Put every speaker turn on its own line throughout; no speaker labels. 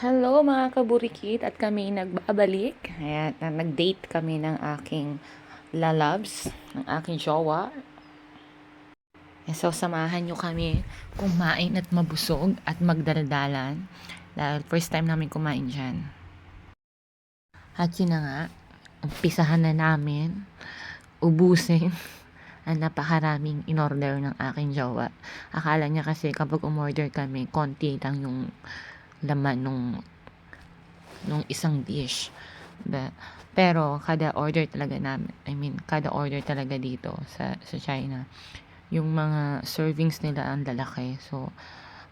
Hello mga kaburikit at kami nagbabalik. Ayan, nag-date kami ng aking lalabs, ng aking jowa. So samahan nyo kami kumain at mabusog at magdaldalan dahil first time namin kumain dyan. At yun na nga, umpisahan na namin ubusin ang napakaraming in-order ng aking jowa. Akala niya kasi kapag umorder kami, konti lang yung laman nung isang dish. Pero kada order talaga namin, kada order talaga dito sa China, yung mga servings nila ang lalaki. So,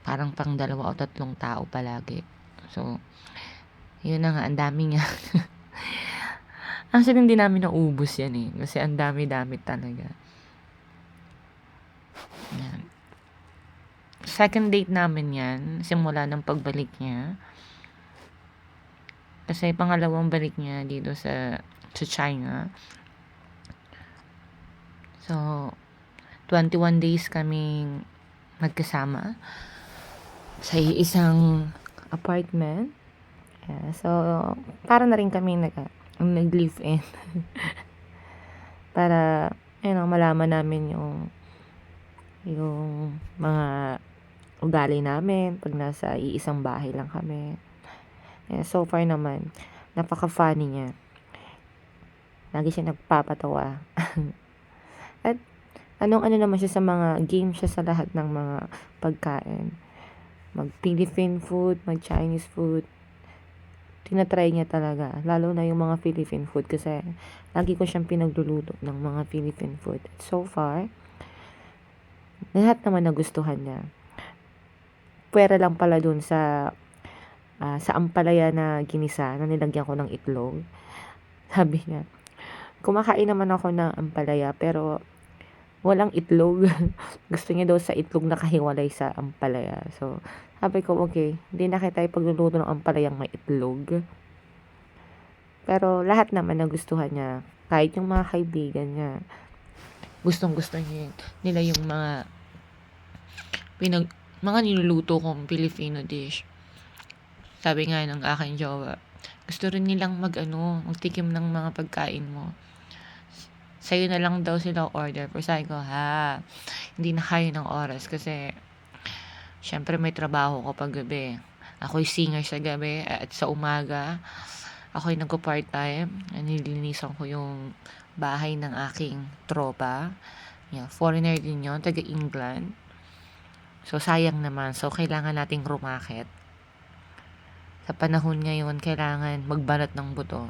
parang pang 2 o 3 tao palagi. So, yun na nga, ang dami niya. Actually, hindi namin naubos yan eh. Kasi ang dami-dami talaga. Yan. Second date namin yan, simula ng pagbalik niya. Kasi pangalawang balik niya dito sa China. So, 21 days kaming magkasama sa isang apartment. Yeah, so, para na rin kami nag-live-in. Para, malaman namin yung mga ugali namin pag nasa iisang bahay lang kami. Yeah, so far naman, napaka-funny niya. Lagi siya nagpapatawa. At ano naman siya sa mga game siya sa lahat ng mga pagkain. Mag-Philippine food, mag-Chinese food. Tinatry niya talaga. Lalo na yung mga Philippine food kasi lagi ko siyang pinagluluto ng mga Philippine food. At so far, lahat naman nagustuhan niya. Pwera lang pala dun sa ampalaya na ginisa na nilagyan ko ng itlog. Sabi niya, kumakain naman ako ng ampalaya pero walang itlog. Gusto niya daw sa itlog nakahiwalay sa ampalaya. So, sabi ko, okay, hindi na kita ipagluluto ng ampalayang may itlog. Pero lahat naman nagustuhan niya. Kahit yung mga kaibigan niya. Gustong-gusto nila yung mga niluluto kong Filipino dish. Sabi nga ng aking jowa, gusto rin nilang magtikim ng mga pagkain mo. Sa'yo na lang daw sila order. Pero sabi ko, hindi na kayo ng oras kasi syempre may trabaho ko pag gabi. Ako'y singer sa gabi at sa umaga. Ako'y nagko-part-time. Nililinisan ko yung bahay ng aking tropa. Yeah, foreigner din yun, taga England. So, sayang naman. So, kailangan nating rumakit. Sa panahon ngayon, kailangan magbanat ng buto.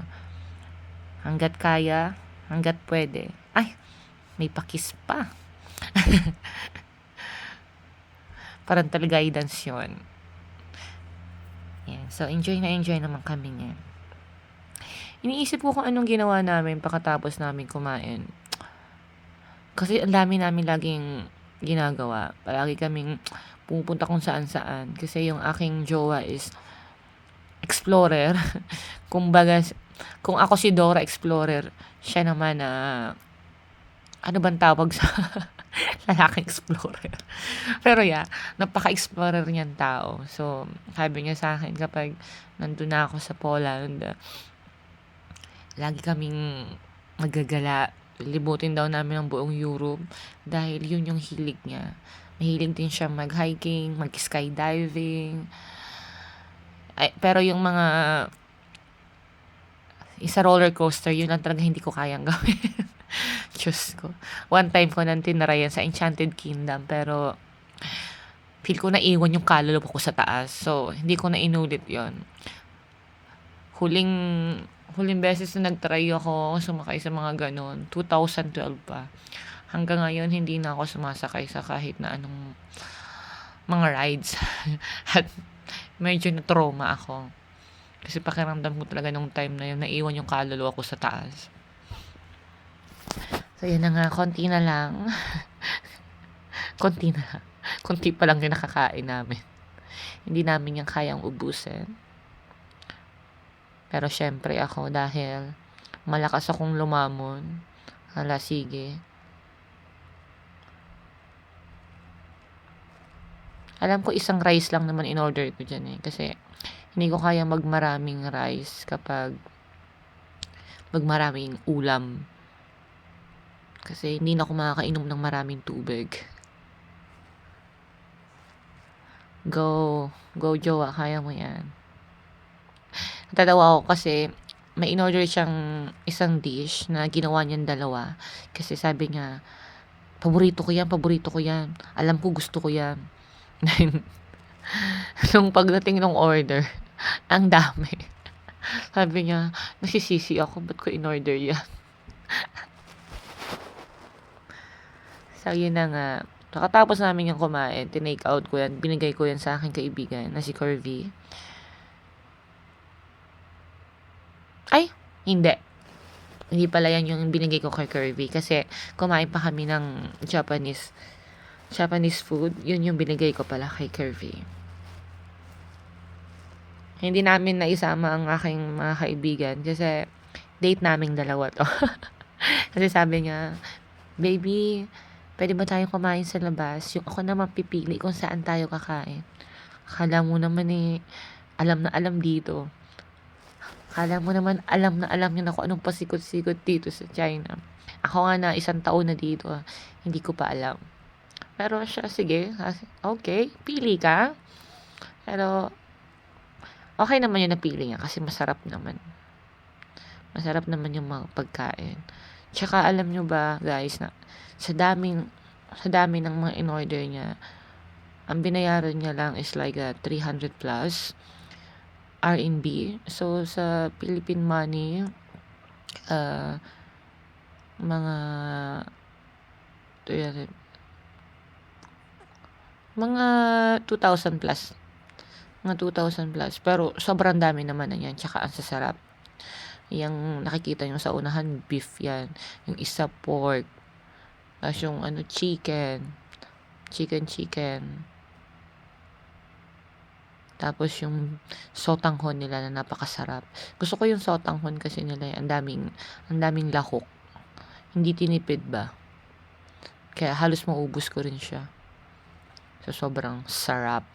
Hanggat kaya, hanggat pwede. Ay, may pakis pa. Parental guidance yun. Yeah, so, enjoy naman kami niya. Iniisip ko kung anong ginawa namin pagkatapos namin kumain. Kasi ang dami namin laging ginagawa. Palagi kaming pupunta kung saan-saan. Kasi yung aking jowa is explorer. Kumbaga, kung ako si Dora Explorer, siya naman ano bang tawag sa lalaking explorer? Pero yeah, napaka-explorer niyan tao. So, sabi niya sa akin kapag nandun na ako sa Poland, lagi kaming magagala. Libutin daw namin ang buong Europe dahil yun yung hilig niya. Mahilig din siya mag-hiking, mag-skydiving. Pero yung mga isa roller coaster, yun lang talaga hindi ko kayang gawin. Diyos ko. One time ko nang tinarayan sa Enchanted Kingdom, pero feel ko naiwan yung kaluluwa ko sa taas. So, hindi ko na inulit yon. Huling beses na nagtry ako sumakay sa mga ganon, 2012 pa. Hanggang ngayon, hindi na ako sumasakay sa kahit na anong mga rides. At medyo na-trauma ako. Kasi pakiramdam ko talaga nung time na yun, naiwan yung kaluluwa ko sa taas. So, yun na nga, konti na lang. Konti na. Konti pa lang yung nakakain namin. Hindi namin yung kayang ubusin. Pero syempre ako, dahil malakas akong lumamon. Sige. Alam ko isang rice lang naman in order ko dyan eh. Kasi Hindi ko kaya magmaraming rice kapag magmaraming ulam. Kasi hindi na ako makakainom ng maraming tubig. Go jowa, kaya mo yan. Natatawa ako kasi may in-order siyang isang dish na ginawa niyang 2. Kasi sabi niya, paborito ko yan. Alam ko gusto ko yan. Nung pagdating ng order, ang dami. Sabi niya, nasisisi ako, ba't ko in-order yan? So, yun na nga. Nakatapos namin yung kumain, tinake out ko yan, binigay ko yan sa aking kaibigan na si Curvy. Ay, hindi. Hindi pala yan yung binigay ko kay Curvy kasi kumain pa kami ng Japanese food. Yun yung binigay ko pala kay Curvy. Hindi namin naisama ang aking mga kaibigan kasi date naming 2 to. Kasi sabi niya, baby, pwede ba tayong kumain sa labas? Yung ako naman pipili kung saan tayo kakain. Akala mo naman alam na alam dito. Akala mo naman alam na alam niya na kung anong pasikot-sikot dito sa China. Ako nga na 1 taon na dito, hindi ko pa alam. Pero siya, sige, okay, pili ka. Pero, okay naman yung napili niya kasi masarap naman. Masarap naman yung mga pagkain. Tsaka alam nyo ba, guys, na sa dami ng mga in-order niya, ang binayaran niya lang is like 300 plus RMB. So, sa Philippine money, mga 2,000 plus. Mga 2,000 plus. Pero, sobrang dami naman na yan. Tsaka, ang sasarap. Yung nakikita nyo sa unahan, beef yan. Yung isa, pork. Tapos yung chicken. Tapos yung sotanghon nila na napakasarap. Gusto ko yung sotanghon kasi nila ang daming lahok. Hindi tinipid ba? Kaya halos maubos ko rin siya. So, sobrang sarap.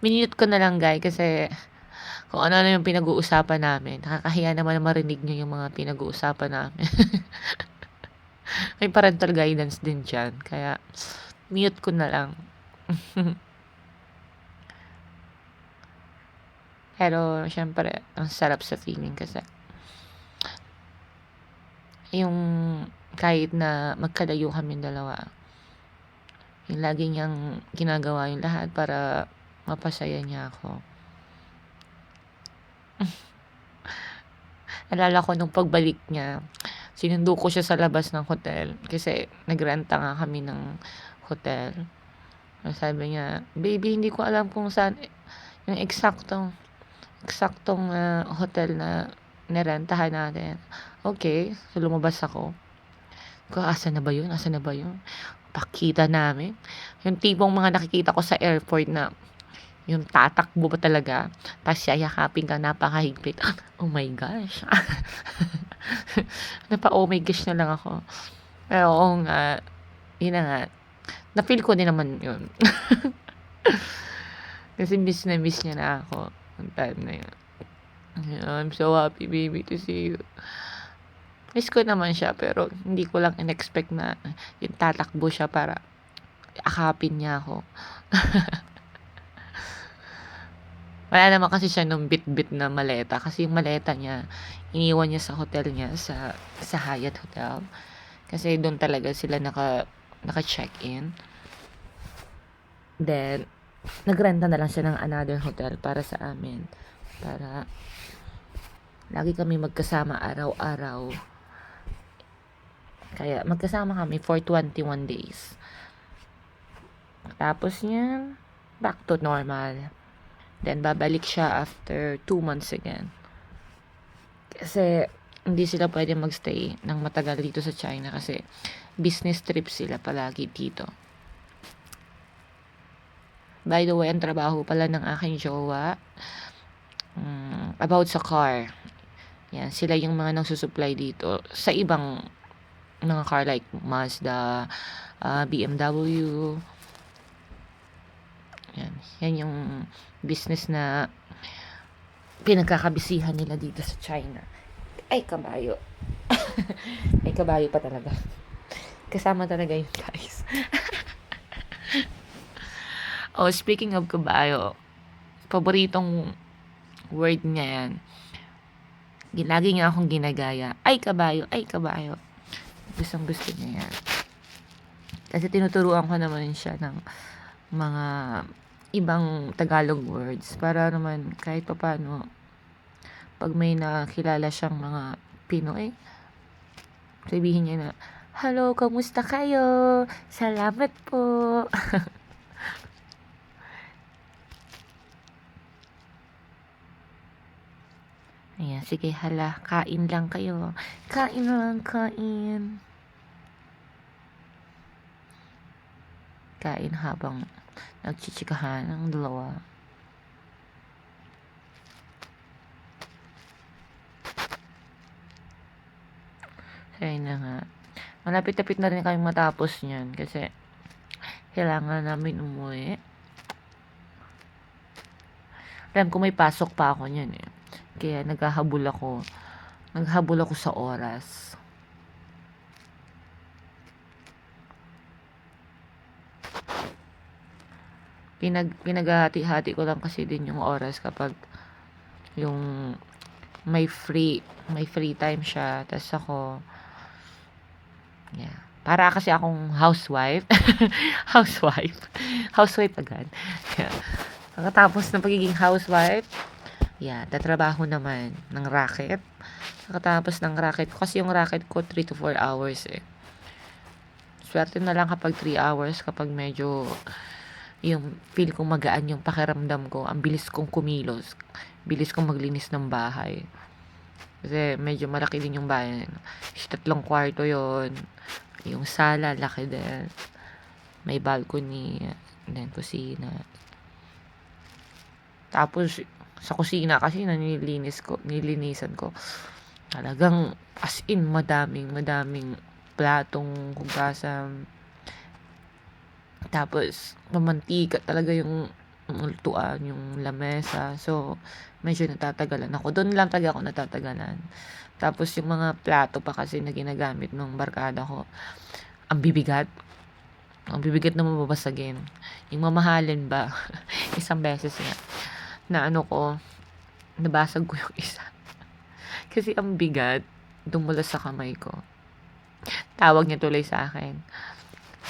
Minute ko na lang, guys, kasi kung ano yung pinag-uusapan namin. Nakakahiya naman na marinig nyo yung mga pinag-uusapan namin. May parental guidance din dyan. Kaya, mute ko na lang. Pero, syempre, ang sarap sa feeling kasi yung kahit na magkalayo kami 2, yung lagi niyang ginagawa yung lahat para mapasaya niya ako. Alala ko nung pagbalik niya, sinundo ko siya sa labas ng hotel kasi nagrenta nga kami ng hotel. Sabi niya, baby, hindi ko alam kung saan yung eksaktong hotel na nirentahan natin. Okay, so lumabas ako. Asan na ba yun? Pakita namin. Yung tipong mga nakikita ko sa airport na yung tatakbo ba talaga? Tapos yayakapin ka, napakahigpit. Oh my gosh. Oh my gosh na lang ako. Pero oo nga, yun na nga. Na-feel ko din naman yun. Kasi miss niya na ako. Ang time na yun. I'm so happy, baby, to see you. Miss ko naman siya, pero hindi ko lang in-expect na yung tatakbo siya para akapin niya ako. Wala naman kasi siya nung bit-bit na maleta. Kasi yung maleta niya, iniwan niya sa hotel niya, sa Hyatt Hotel. Kasi doon talaga sila naka-check-in. Then, nagrenta na lang siya ng another hotel para sa amin. Para lagi kami magkasama araw-araw. Kaya magkasama kami for 21 days. Tapos yan, back to normal. Then, babalik siya after 2 months again. Kasi, hindi sila pwede magstay ng matagal dito sa China kasi business trip sila palagi dito. By the way, ang trabaho pala ng aking jowa, about sa car. Yan, sila yung mga nagsusupply dito sa ibang mga car like Mazda, BMW, Yan yung business na pinagkakabisihan nila dito sa China. Ay, kabayo. Ay, kabayo pa talaga. Kasama talaga yun, guys. Oh, speaking of kabayo, paboritong word niya yan. Lagi niya akong ginagaya. Ay, kabayo. Ay, kabayo. Gustong gusto niya yan. Kasi tinuturuan ko naman siya ng mga ibang Tagalog words para naman kahit pa paano pag may nakilala siyang mga Pinoy, sabihin niya na, "Hello, kamusta kayo? Salamat po." Ayan, sige, hala, kain lang kayo. Kain lang, kain. Kain habang nagchichikahan ng dalawa. Ayun na nga. Malapit-lapit na rin kami matapos niyan kasi kailangan namin umuwi. Alam ko may pasok pa ako niyan eh. Kaya naghahabol ako. Naghabol ako sa oras. Pinaghati-hati ko lang kasi din yung oras kapag yung may free time siya. Tas ako, yeah. Para kasi akong housewife. Housewife agad. Yeah. Pagkatapos ng pagiging housewife, yeah, tatrabaho naman ng racket. Pagkatapos ng racket ko, kasi yung racket ko 3 to 4 hours eh. Swerte na lang kapag 3 hours, kapag medyo yung feel kong magaan yung pakiramdam ko, ang bilis kong kumilos, bilis kong maglinis ng bahay. Kasi medyo malaki din yung bahay. 3 kwarto yon. Yung sala, laki din. May balcony, then kusina. Tapos, sa kusina kasi nilinisan ko. Talagang, as in, madaming platong, hugasan. Tapos, mamantika talaga yung lutuan, yung lamesa. So, medyo natatagalan ako. Doon lang talaga ako natatagalan. Tapos, yung mga plato pa kasi na ginagamit ng barkada ko, ang bibigat. Ang bibigat na mababasagin. Yung mamahalin ba, isang beses na ko, nabasag ko yung isa. Kasi ang bigat, dumulas sa kamay ko. Tawag niya tuloy sa akin,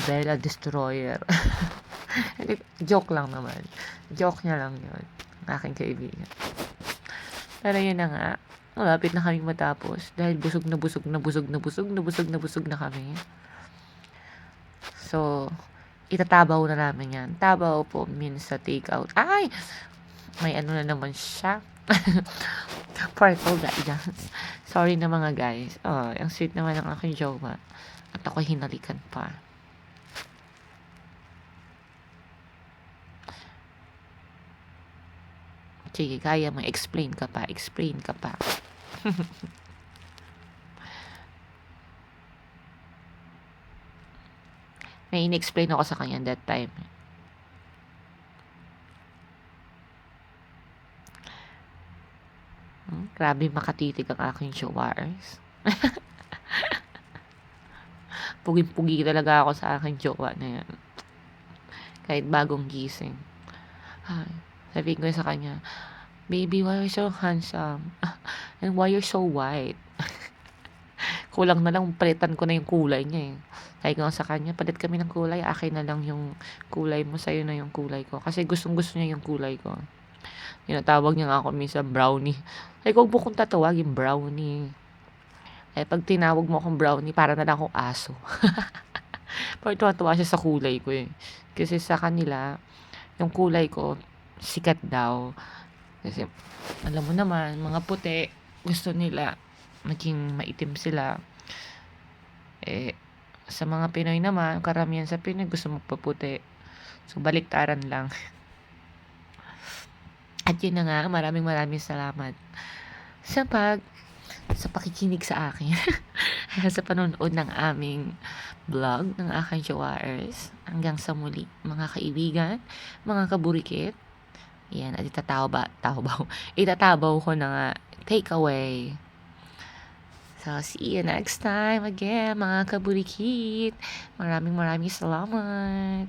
Bella Destroyer. Joke lang naman. Joke niya lang yun. Aking kaibigan. Pero yun na nga. Malapit na kaming matapos. Dahil busog na kami. So, itatabaw na namin yan. Tabaw po means sa take out. Ay! May ano na naman siya. Purple guidance. Sorry na mga guys. Oh, ang sweet naman ng aking jowa. At ako hinalikan pa. Sige, kaya mo. Explain ka pa. May in-explain ako sa kanya that time. Grabe makatitig ang aking jowars. Puging-pugi talaga ako sa aking jowa na yan. Kahit bagong gising. Sabihin ko sa kanya, "Baby, why are you so handsome? And why you're so white?" Kulang na lang palitan ko na yung kulay niya eh. Sabi ko sa kanya, "Palit kami ng kulay, akin na lang yung kulay mo, sa'yo na yung kulay ko." Kasi gustong-gusto niya yung kulay ko. Tinatawag niya nga ako minsan brownie. Sabi ko, huwag mo kong tatawagin brownie. Eh, pag tinawag mo akong brownie, para na lang akong aso. Pero tuwa-tuwa siya sa kulay ko eh. Kasi sa kanila, yung kulay ko, sikat daw. Kasi, alam mo naman, mga puti, gusto nila, maging maitim sila. Eh, sa mga Pinoy naman, karamihan sa Pinoy, gusto magpaputi. So, baliktaran lang. At yun na nga, maraming salamat sa sa pakikinig sa akin. Sa panonood ng aming vlog ng aking Jowaers. Hanggang sa muli, mga kaibigan, mga kaburikit. Yan, at itatabaw ko na nga takeaway. So, see you next time again, mga kaburikit. Maraming salamat.